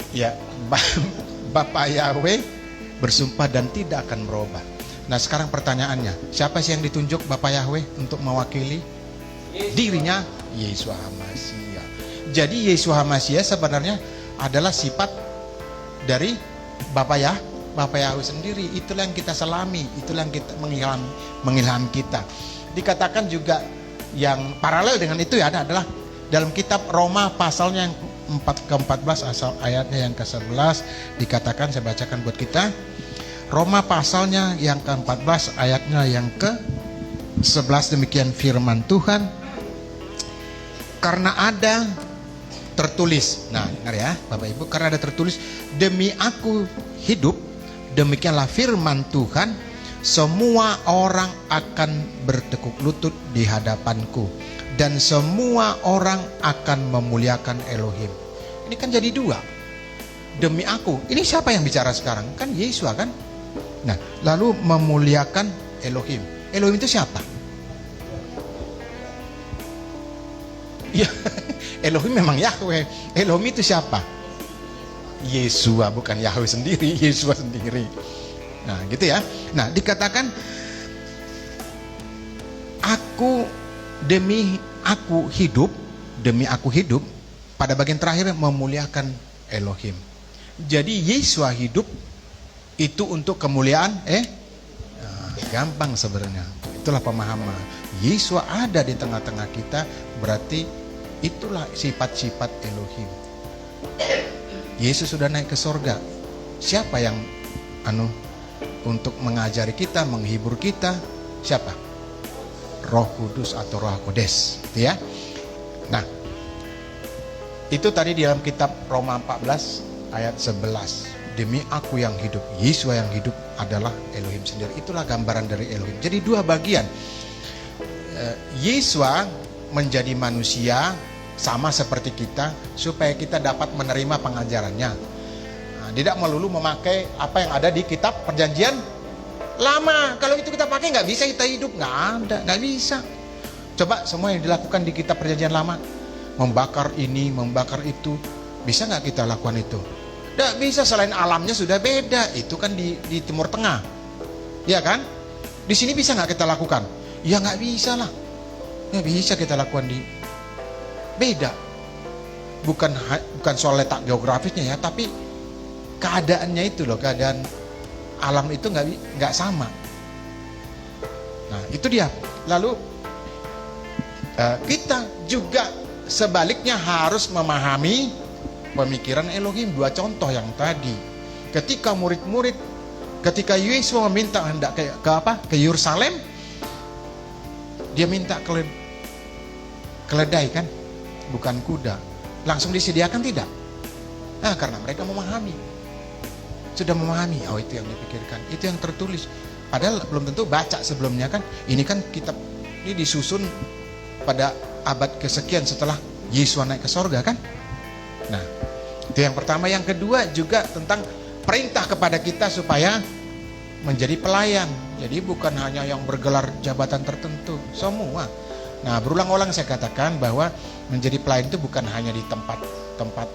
Ya, Bapak Yahweh bersumpah dan tidak akan berubah. Nah sekarang pertanyaannya, siapa sih yang ditunjuk Bapak Yahweh untuk mewakili dirinya? Yesus HaMasiah. Jadi Yesus HaMasiah sebenarnya adalah sifat dari Bapak Yahweh sendiri. Itulah yang kita selami, itulah yang kita mengilham kita. Dikatakan juga yang paralel dengan itu ya adalah dalam kitab Roma pasalnya yang ke-14 asal ayatnya yang ke-11 dikatakan, saya bacakan buat kita. Roma pasalnya yang ke-14 ayatnya yang ke-11, demikian firman Tuhan. Karena ada tertulis, nah dengar ya Bapak Ibu, karena ada tertulis, demi aku hidup, demikianlah firman Tuhan, semua orang akan bertekuk lutut di hadapanku, dan semua orang akan memuliakan Elohim. Ini kan jadi dua. Demi aku. Ini siapa yang bicara sekarang? Kan Yesus kan? Nah, lalu memuliakan Elohim. Elohim itu siapa? Ya, Elohim memang Yahweh. Elohim itu siapa? Yesua, bukan Yahweh sendiri, Yesua sendiri. Nah, gitu ya. Nah, dikatakan demi aku hidup, pada bagian terakhir memuliakan Elohim. Jadi Yesua hidup itu untuk kemuliaan gampang sebenarnya. Itulah pemahaman. Yesua ada di tengah-tengah kita, berarti itulah sifat-sifat Elohim. Yesus sudah naik ke sorga. Siapa yang untuk mengajari kita, menghibur kita? Siapa? Roh Kudus atau Roh Kodes, gitu ya. Nah, itu tadi di dalam kitab Roma 14 ayat 11. Demi aku yang hidup, Yesus yang hidup adalah Elohim sendiri. Itulah gambaran dari Elohim. Jadi dua bagian. Yesus menjadi manusia sama seperti kita supaya kita dapat menerima pengajarannya. Nah, tidak melulu memakai apa yang ada di kitab Perjanjian Lama. Kalau itu kita pakai nggak bisa kita hidup, nggak bisa. Coba semua yang dilakukan di kitab Perjanjian Lama, membakar ini, membakar itu, bisa nggak kita lakukan itu? Nggak bisa, selain alamnya sudah beda. Itu kan di Timur Tengah, ya kan? Di sini bisa nggak kita lakukan? Ya nggak bisa lah. Nggak bisa kita lakukan di beda. Bukan soal letak geografisnya ya, tapi keadaannya itu loh, keadaan alam itu nggak sama. Nah itu dia. Lalu kita juga sebaliknya harus memahami pemikiran Elohim. Dua contoh yang tadi, ketika ketika Yesus meminta hendak ke Yerusalem, dia minta keledai kan, bukan kuda. Langsung disediakan tidak? Nah karena mereka sudah memahami, oh itu yang dipikirkan, itu yang tertulis. Padahal belum tentu baca sebelumnya kan. Ini kan kitab ini disusun pada abad kesekian setelah Yesus naik ke sorga kan. Nah itu yang pertama. Yang kedua juga tentang perintah kepada kita supaya menjadi pelayan. Jadi bukan hanya yang bergelar jabatan tertentu, semua. Nah berulang-ulang saya katakan bahwa menjadi pelayan itu bukan hanya di tempat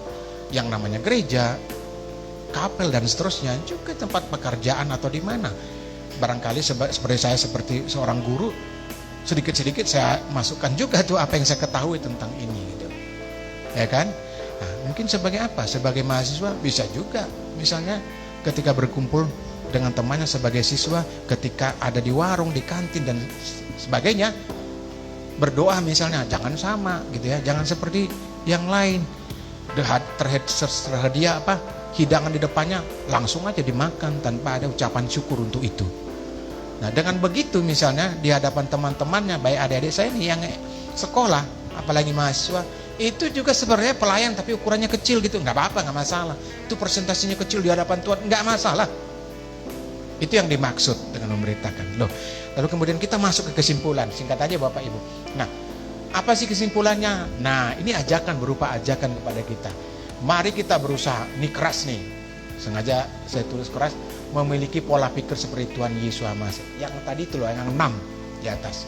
yang namanya gereja, kapel dan seterusnya, juga tempat pekerjaan atau di mana. Barangkali seperti saya, seperti seorang guru, sedikit-sedikit saya masukkan juga tuh apa yang saya ketahui tentang ini gitu. ya kan? Nah, mungkin sebagai apa? Sebagai mahasiswa bisa juga. Misalnya ketika berkumpul dengan temannya sebagai siswa, ketika ada di warung, di kantin dan sebagainya, berdoa misalnya, jangan sama gitu ya, jangan seperti yang lain. Tersedia hidangan di depannya, langsung aja dimakan tanpa ada ucapan syukur untuk itu. Nah, dengan begitu misalnya di hadapan teman-temannya, baik adik-adik saya nih yang sekolah, apalagi mahasiswa, itu juga sebenarnya pelayan tapi ukurannya kecil gitu, nggak apa-apa, nggak masalah. Itu persentasinya kecil di hadapan Tuhan, nggak masalah. Itu yang dimaksud dengan memberitakan. Loh, lalu kemudian kita masuk ke kesimpulan, singkat aja Bapak Ibu. Nah, apa sih kesimpulannya? Nah, ini ajakan, berupa ajakan kepada kita. Mari kita berusaha, ini keras nih, sengaja saya tulis keras, memiliki pola pikir seperti Tuhan Yesus Masih. Yang tadi itu loh, yang 6 di atas.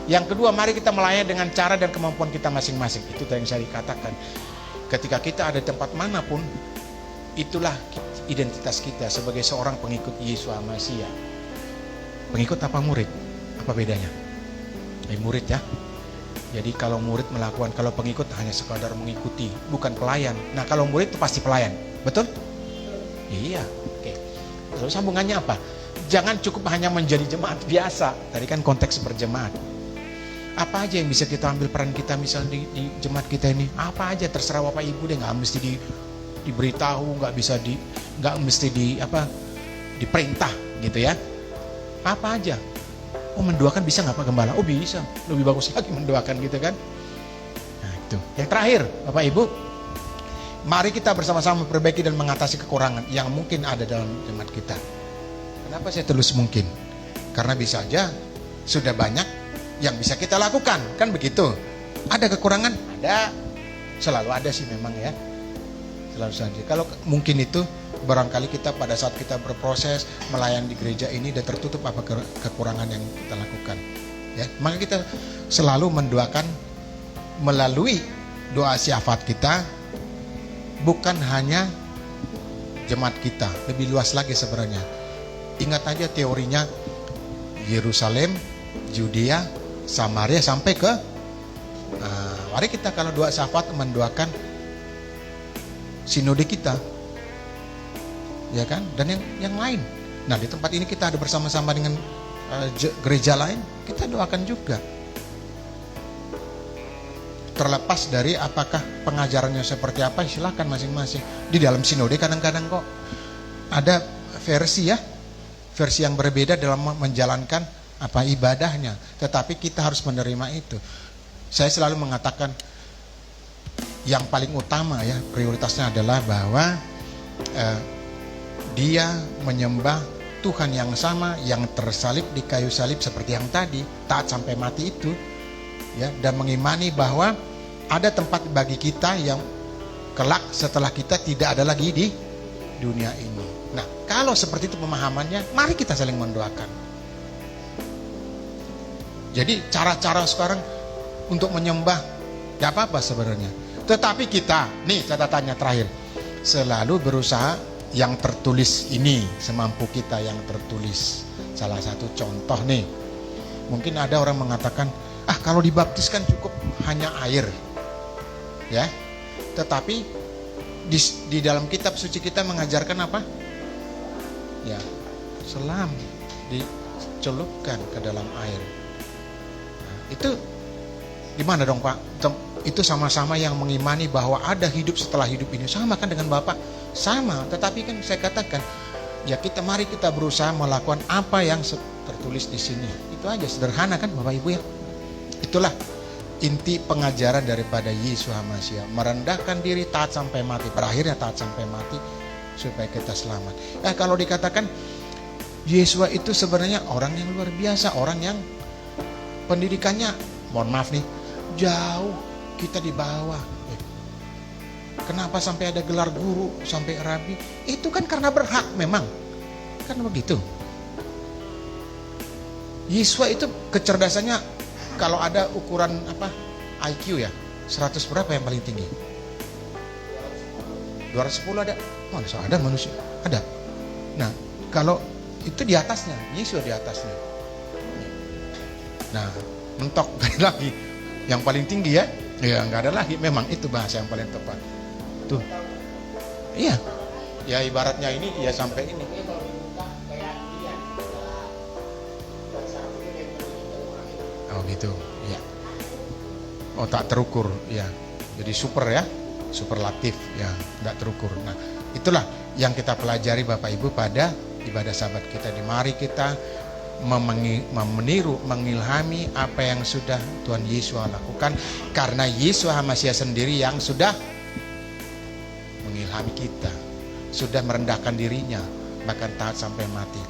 Yang kedua, mari kita melayani dengan cara dan kemampuan kita masing-masing. Itu yang saya dikatakan. Ketika kita ada di tempat manapun, itulah identitas kita sebagai seorang pengikut Yesus Masih. Pengikut apa murid? Apa bedanya? Murid ya. Jadi kalau murid melakukan, kalau pengikut hanya sekadar mengikuti, bukan pelayan. Nah, kalau murid itu pasti pelayan. Betul? Iya. Oke. Lalu sambungannya apa? Jangan cukup hanya menjadi jemaat biasa. Tadi kan konteks berjemaat. Apa aja yang bisa kita ambil peran kita misalnya di jemaat kita ini? Apa aja terserah Bapak Ibu deh, nggak mesti diberitahu, nggak mesti diperintah gitu ya. Apa aja? Oh, mendoakan bisa nggak Pak Gembala? Oh bisa, lebih bagus lagi mendoakan gitu kan. Nah itu. Yang terakhir Bapak Ibu, mari kita bersama-sama memperbaiki dan mengatasi kekurangan yang mungkin ada dalam jemaat kita. Kenapa saya tulis mungkin? Karena bisa aja sudah banyak yang bisa kita lakukan, kan begitu. Ada kekurangan? Ada. Selalu ada sih memang ya. Selalu saja. Kalau mungkin itu barangkali kita pada saat kita berproses melayani di gereja ini dan tertutup apa kekurangan yang kita lakukan. Ya, maka kita selalu mendoakan melalui doa syafaat kita, bukan hanya jemaat kita, lebih luas lagi sebenarnya. Ingat aja teorinya Yerusalem, Judea, Samaria sampai ke mari kita kalau doa syafaat mendoakan sinode kita, ya kan, dan yang lain. Nah, di tempat ini kita ada bersama-sama dengan gereja lain, kita doakan juga. Terlepas dari apakah pengajarannya seperti apa, silakan masing-masing. Di dalam sinode kadang-kadang kok ada versi yang berbeda dalam menjalankan ibadahnya, tetapi kita harus menerima itu. Saya selalu mengatakan yang paling utama ya, prioritasnya adalah bahwa dia menyembah Tuhan yang sama, yang tersalib di kayu salib seperti yang tadi, taat sampai mati itu ya, dan mengimani bahwa ada tempat bagi kita yang kelak setelah kita tidak ada lagi di dunia ini. Nah, kalau seperti itu pemahamannya, mari kita saling mendoakan. Jadi cara-cara sekarang untuk menyembah gak apa-apa sebenarnya, tetapi kita, nih catatannya terakhir, selalu berusaha yang tertulis ini, semampu kita yang tertulis. Salah satu contoh nih, mungkin ada orang mengatakan, kalau dibaptis kan cukup hanya air ya, tetapi di dalam kitab suci kita mengajarkan apa? Ya, selam dicelupkan ke dalam air. Nah, itu di mana dong Pak? Itu sama-sama yang mengimani bahwa ada hidup setelah hidup ini. Sama kan dengan Bapak? Sama, tetapi kan saya katakan, ya mari kita berusaha melakukan apa yang tertulis di sini. Itu aja, sederhana kan Bapak Ibu ya. Itulah inti pengajaran daripada Yesus Masih, merendahkan diri, taat sampai mati. Berakhirnya taat sampai mati supaya kita selamat. Kalau dikatakan Yesus itu sebenarnya orang yang luar biasa, orang yang pendidikannya, mohon maaf nih, jauh kita di bawah. Kenapa sampai ada gelar guru, sampai rabi? Itu kan karena berhak memang. Kan begitu. Yesus itu kecerdasannya, kalau ada ukuran IQ ya, 100 berapa yang paling tinggi? 210 ada? Mana ada manusia? Ada. Nah, kalau itu di atasnya, Yesus di atasnya. Nah, mentok lagi. Yang paling tinggi ya, Ya nggak ada lagi. Memang itu bahasa yang paling tepat. Tuh. Iya. Ya ibaratnya ini ya sampai ini.
Ini kalau dibuka kayak dia bahasa ini yang
Oh gitu. Ya. Oh tak terukur. Ya. Jadi super ya. Superlatif ya. Nggak terukur. Nah itulah yang kita pelajari Bapak Ibu pada ibadah Sabat kita. Mari kita meniru, mengilhami apa yang sudah Tuhan Yesus lakukan, karena Yesus Hamasiah sendiri yang sudah mengilhami kita, sudah merendahkan dirinya, bahkan taat sampai mati.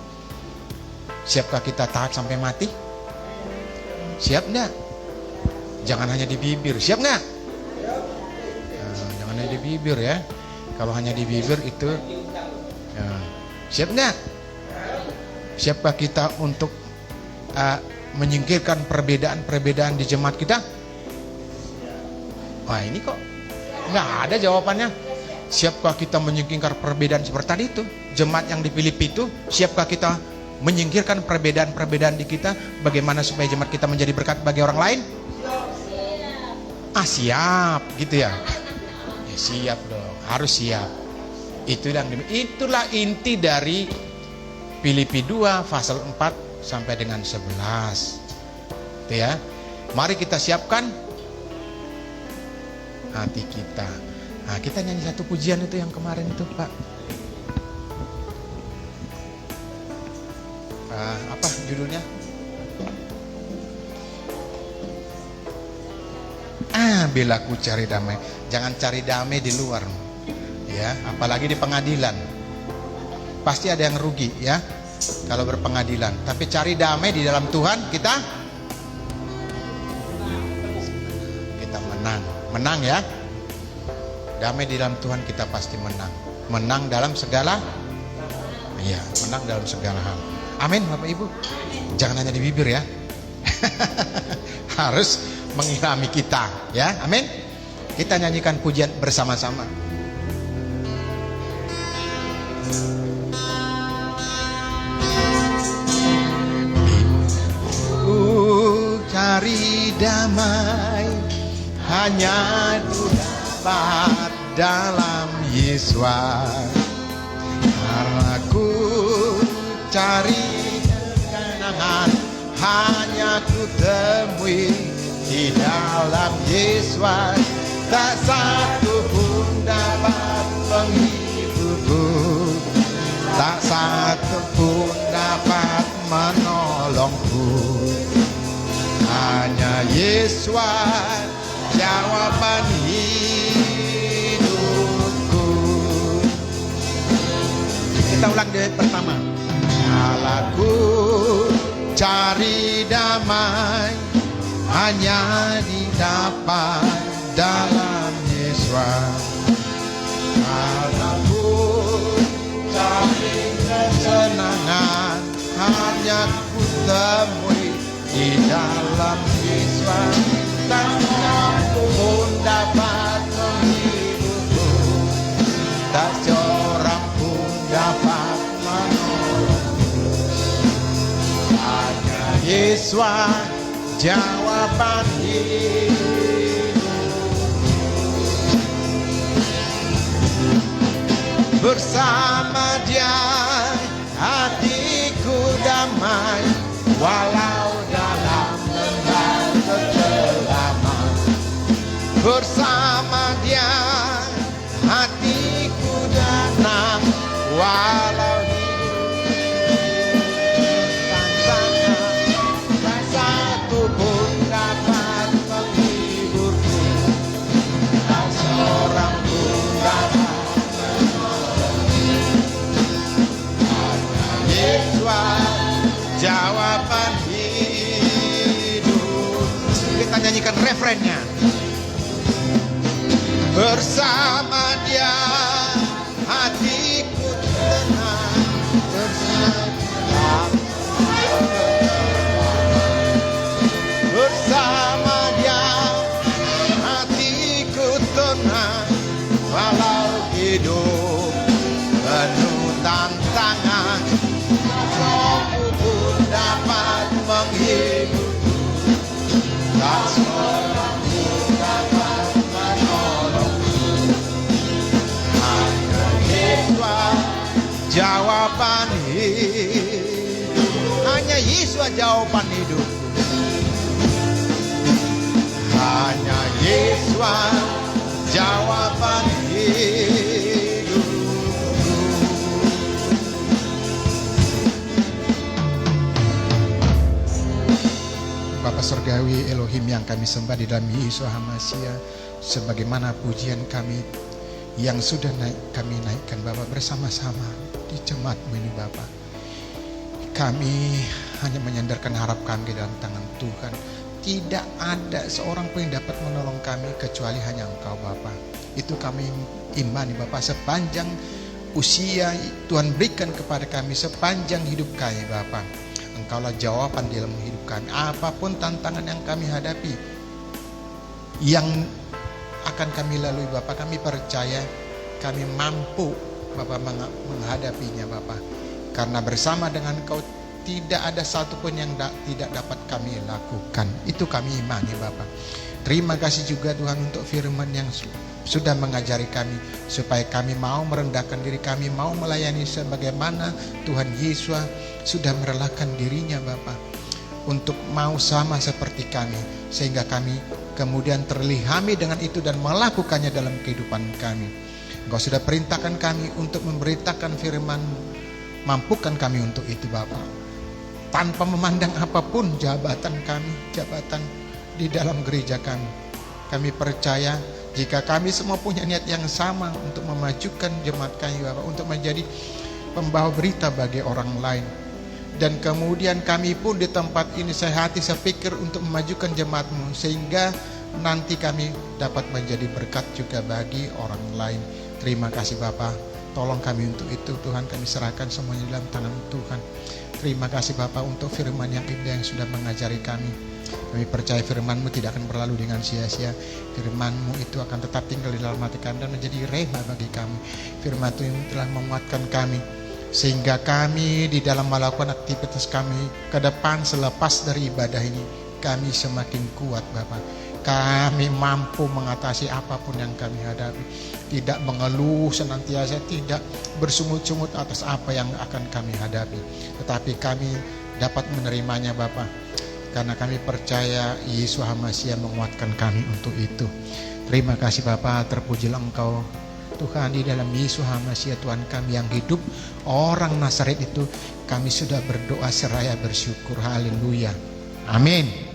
Siapkah kita taat sampai mati? Siap enggak? Jangan hanya di bibir, siap enggak? Jangan hanya di bibir ya. Kalau hanya di bibir itu siap enggak? Siapkah kita untuk menyingkirkan perbedaan-perbedaan di jemaat kita? Wah ini kok nggak ada jawabannya. Siapkah kita menyingkirkan perbedaan seperti tadi itu? Jemaat yang di Filipi itu, siapkah kita menyingkirkan perbedaan-perbedaan di kita? Bagaimana supaya jemaat kita menjadi berkat bagi orang lain? Siap gitu ya? Ya siap dong, harus siap. Itulah inti dari Filipi 2 pasal 4 sampai dengan 11. Itu ya. Mari kita siapkan hati kita. Nah, kita nyanyi satu pujian itu yang kemarin itu, Pak. Apa judulnya? Bila ku cari damai. Jangan cari damai di luar. Ya, apalagi di pengadilan. Pasti ada yang rugi ya kalau berpengadilan. Tapi cari damai di dalam Tuhan, kita menang ya. Damai di dalam Tuhan kita pasti menang dalam segala menang dalam segala hal. Amin Bapak Ibu. Jangan hanya di bibir ya. Harus mengilhami kita ya. Amin. Kita nyanyikan pujian bersama-sama. Cari damai hanya ku dapat dalam Yesus. Karena ku cari ketenangan hanya ku temui di dalam Yesus. Tak satu pun dapat menghiburku, tak satu pun dapat menolongku. Hanya Yesus jawaban hidupku. Kita ulang dari pertama. Kalau ku cari damai hanya didapat dalam Yesus. Kalau ku cari kesenangan hanya ku temui di dalam Yesus. Tak satu pun dapat menghiburku, tak seorang pun dapat menolongku. Hanya Yesus jawaban hidupku. Bersama Dia hatiku damai, walau dalam lembah kekelaman. Bersama Dia hatiku tenang, walau hidup tantangan. Tak satu pun dapat menghiburku, tak seorang pun dapat menolongku. Hanya Yesus jawaban hidup. Kita nyanyikan refrennya. Bersama Dia hatiku tenang, bersama Dia hatiku tenang, walau hidup penuh tantangan. Satu pun dapat menghiburku, tak seorang pun dapat jawaban hidup. Hanya Yesus jawaban hidup. Hanya Yesus jawaban hidup. Bapa Surgawi Elohim yang kami sembah di dalam Yesus Hamasia, sebagaimana pujian kami yang sudah kami naikkan Bapa bersama-sama di jemaat-Mu ini Bapa. Kami hanya menyandarkan harap kami dalam tangan Tuhan. Tidak ada seorang pun yang dapat menolong kami kecuali hanya Engkau Bapa. Itu kami imani Bapa, sepanjang usia Tuhan berikan kepada kami, sepanjang hidup kami Bapa, Engkaulah jawaban di dalam hidup kami. Apapun tantangan yang kami hadapi, yang akan kami lalui Bapa, kami percaya kami mampu Bapa menghadapinya Bapa. Karena bersama dengan Engkau tidak ada satupun yang tidak dapat kami lakukan. Itu kami imani Bapa. Terima kasih juga Tuhan untuk firman yang sudah mengajari kami, supaya kami mau merendahkan diri, kami mau melayani sebagaimana Tuhan Yesus sudah merelakan dirinya Bapa, untuk mau sama seperti kami, sehingga kami kemudian terlihami dengan itu dan melakukannya dalam kehidupan kami. Engkau sudah perintahkan kami untuk memberitakan firman-Mu, mampukan kami untuk itu Bapa, tanpa memandang apapun jabatan kami, jabatan di dalam gereja kami. Kami percaya jika kami semua punya niat yang sama untuk memajukan jemaat kami Bapak, untuk menjadi pembawa berita bagi orang lain. Dan kemudian kami pun di tempat ini sehati sepikir untuk memajukan jemaat-Mu, sehingga nanti kami dapat menjadi berkat juga bagi orang lain. Terima kasih Bapak, tolong kami untuk itu Tuhan. Kami serahkan semuanya dalam tangan Tuhan. Terima kasih Bapak untuk firman yang indah yang sudah mengajari kami. Kami percaya firman-Mu tidak akan berlalu dengan sia-sia. Firman-Mu itu akan tetap tinggal di dalam hati kami dan menjadi rema bagi kami. Firman itu telah menguatkan kami, sehingga kami di dalam melakukan aktivitas kami ke depan selepas dari ibadah ini, kami semakin kuat Bapak. Kami mampu mengatasi apapun yang kami hadapi. Tidak mengeluh senantiasa, tidak bersungut-sungut atas apa yang akan kami hadapi, tetapi kami dapat menerimanya Bapa, karena kami percaya Yesus Hamasia menguatkan kami untuk itu. Terima kasih Bapa, terpujilah Engkau Tuhan di dalam Yesus Hamasia Tuhan kami yang hidup, orang Nazaret itu. Kami sudah berdoa seraya bersyukur. Haleluya, amin.